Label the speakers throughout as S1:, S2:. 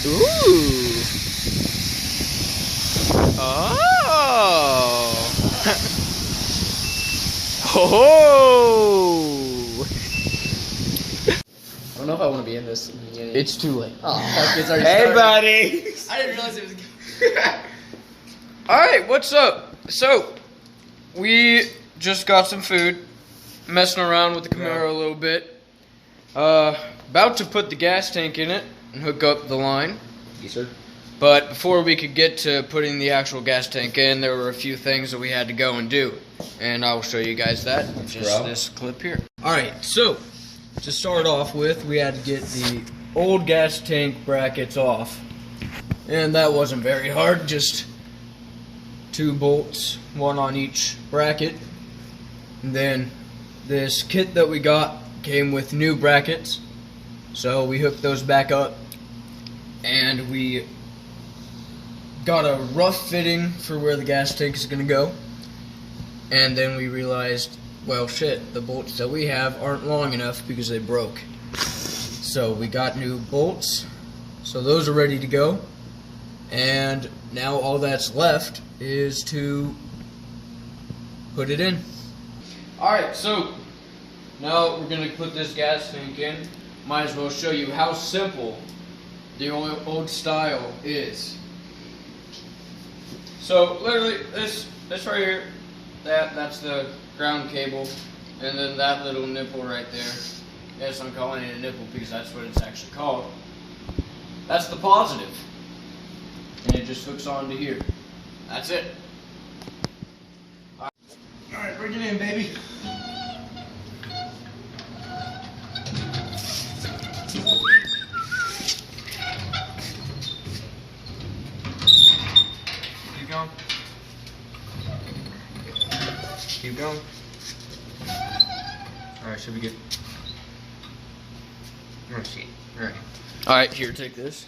S1: Ooh. Oh. Oh.
S2: I don't know if I want to be in this.
S1: It's too late.
S2: Oh, fuck, it's already
S1: Hey,
S2: started.
S1: buddy.
S2: I didn't realize it was.
S1: Alright, what's up? So, we just got some food, messing around with the Camaro a little bit. About to put the gas tank in it and hook up the line.
S2: Yes, sir.
S1: But before we could get to putting the actual gas tank in, there were a few things that we had to go and do. And I will show you guys that in just this clip here. Alright, so, to start off with, we had to get the old gas tank brackets off. And that wasn't very hard, just 2 bolts, 1 on each bracket. And then this kit that we got came with new brackets, so we hooked those back up, and we got a rough fitting for where the gas tank is going to go. And then we realized, well shit, the bolts that we have aren't long enough because they broke. So we got new bolts, so those are ready to go. And now all that's left is to put it in. Alright, so now we're going to put this gas tank in. Might as well show you how simple the old style is. So literally this right here, that's the ground cable, and then that little nipple right there. Yes, I'm calling it a nipple because that's what it's actually called. That's the positive. And it just hooks onto here. That's it. Alright, bring it in, baby. Keep going. Keep going. Alright, should be good. Let's see. Alright. Alright, here, take this.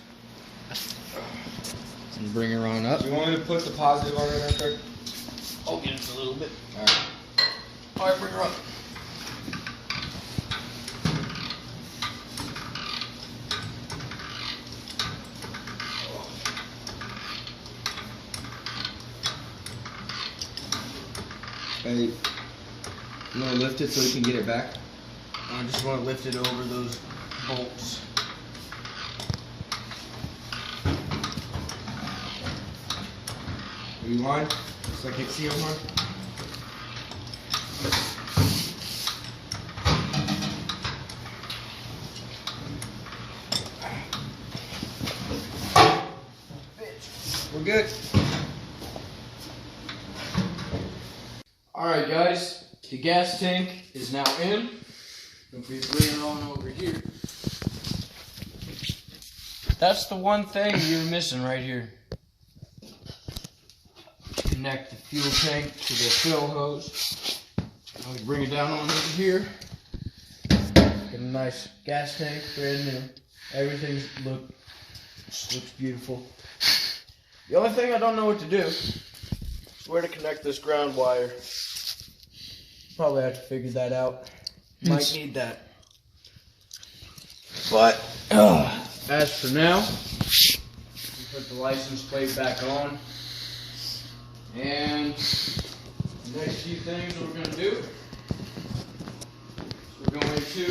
S1: And bring her on up.
S3: You want me to put the positive on it after?
S1: Oh, get it a little bit.
S3: Alright.
S1: Alright, bring her up.
S3: Hey, you want to lift it so we can get it back?
S1: I just want to lift it over those bolts.
S3: Are you on? Just like see on? We're good.
S1: Alright guys, the gas tank is now in. If we bring it on over here. That's the one thing you're missing right here. Connect the fuel tank to the fill hose. Now we bring it down on over here. Get a nice gas tank, brand new. Everything looks beautiful. The only thing I don't know what to do is where to connect this ground wire. Probably have to figure that out. Might need that. But as for now, we put the license plate back on. And the next few things we're going to do is we're going to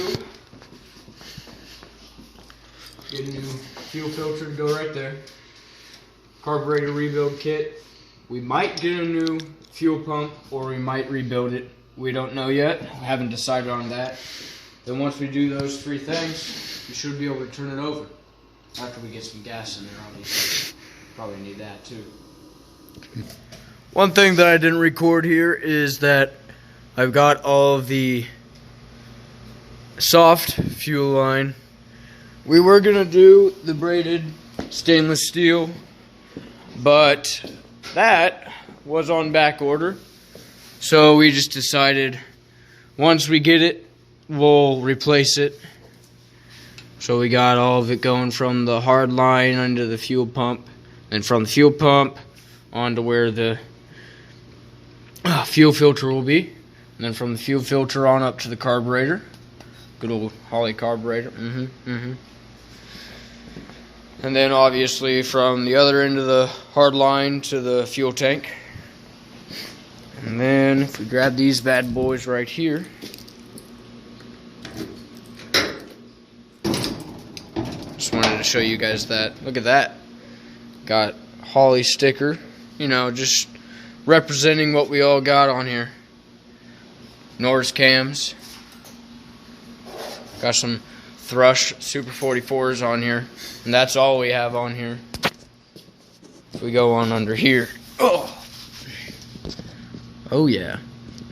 S1: get a new fuel filter to go right there. Carburetor rebuild kit. We might get a new fuel pump or we might rebuild it. We don't know yet. We haven't decided on that. Then once we do those 3 things, we should be able to turn it over. After we get some gas in there, obviously. Probably need that too. One thing that I didn't record here is that I've got all of the soft fuel line. We were gonna do the braided stainless steel, but that was on back order. So we just decided once we get it, we'll replace it. So we got all of it going from the hard line under the fuel pump, and from the fuel pump onto where the fuel filter will be, and then from the fuel filter on up to the carburetor. Good old Holly carburetor. And then obviously from the other end of the hard line to the fuel tank. And then if we grab these bad boys right here, just wanted to show you guys that. Look at that. Got Holly sticker, you know, just representing what we all got on here. Norris cams. Got some Thrush Super 44s on here. And that's all we have on here. If we go on under here. Oh! Oh yeah.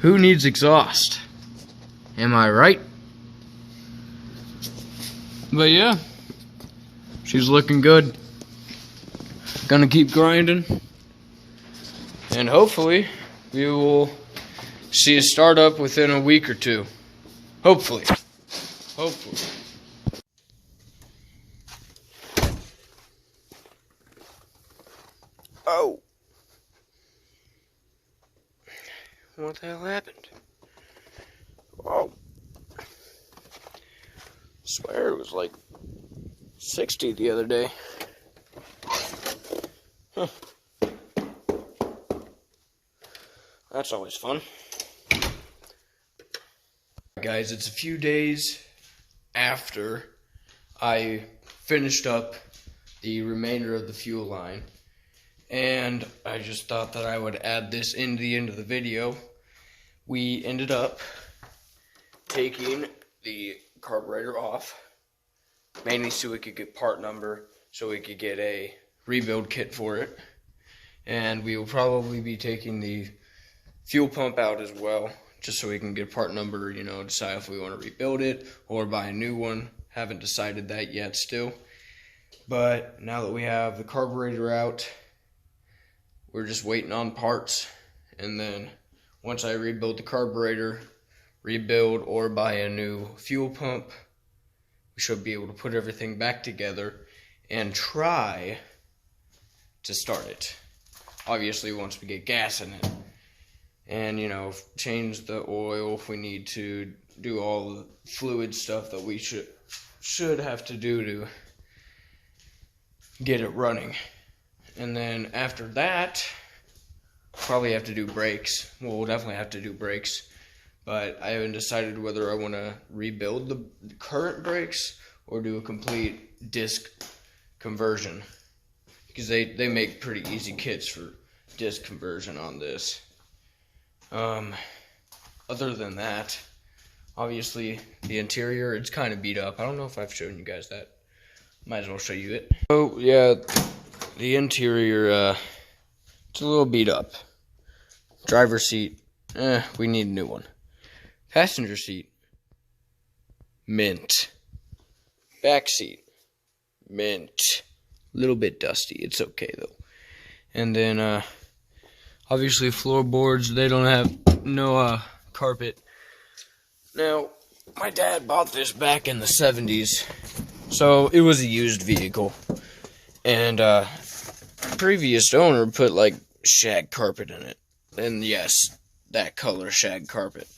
S1: Who needs exhaust? Am I right? But yeah. She's looking good. Gonna keep grinding. And hopefully we will see a startup within a week or two. Hopefully. Hopefully. Oh. What the hell happened? Oh. Swear it was like 60 the other day. Huh. That's always fun. Guys, it's a few days after I finished up the remainder of the fuel line, and I just thought that I would add this into the end of the video. We ended up taking the carburetor off, mainly so we could get part number, so we could get a rebuild kit for it, and we will probably be taking the fuel pump out as well, just so we can get part number, you know, decide if we want to rebuild it or buy a new one. Haven't decided that yet still. But now that we have the carburetor out, we're just waiting on parts. And then once I rebuild the carburetor, rebuild or buy a new fuel pump, we should be able to put everything back together and try to start it. Obviously once we get gas in it. And, you know, change the oil if we need to, do all the fluid stuff that we should have to do to get it running. And then after that, probably have to do brakes. Well, we'll definitely have to do brakes. But I haven't decided whether I want to rebuild the current brakes or do a complete disc conversion. Because they make pretty easy kits for disc conversion on this. Other than that, obviously the interior, it's kind of beat up. I don't know if I've shown you guys that. Might as well show you it. Oh yeah, the interior, it's a little beat up. Driver's seat, we need a new one. Passenger seat, mint. Back seat, mint. A little bit dusty, it's okay though. And then, obviously floorboards, they don't have no carpet. Now, my dad bought this back in the 70s, so it was a used vehicle. And previous owner put like shag carpet in it. And yes, that color shag carpet.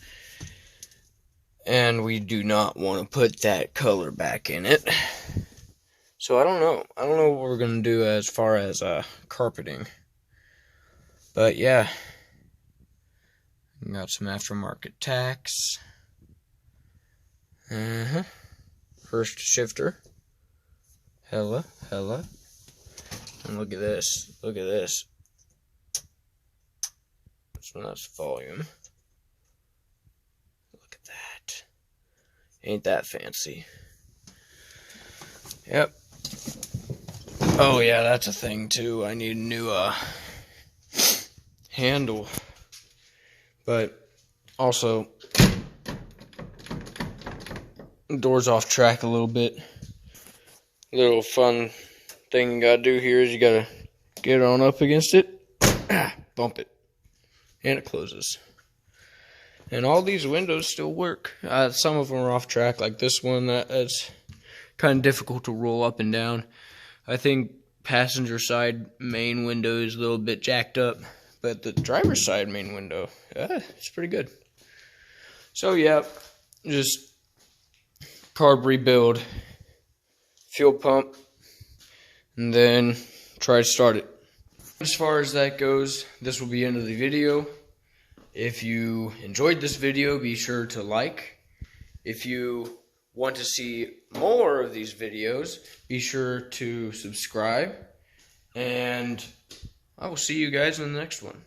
S1: And we do not want to put that color back in it. So I don't know. I don't know what we're going to do as far as carpeting. But yeah, got some aftermarket tacks. First shifter. Hella. And look at this. Look at this. So that's volume. Look at that. Ain't that fancy? Yep. Oh yeah, that's a thing too. I need a new handle, but also doors off track a little bit. Little fun thing you gotta do here is you gotta get on up against it, bump it, and it closes. And all these windows still work. Some of them are off track, like this one. That's kind of difficult to roll up and down. I think passenger side main window is a little bit jacked up. But the driver's side main window, it's pretty good. So yeah, just carb rebuild, fuel pump, and then try to start it. As far as that goes, this will be the end of the video. If you enjoyed this video, be sure to like. If you want to see more of these videos, be sure to subscribe. And I will see you guys in the next one.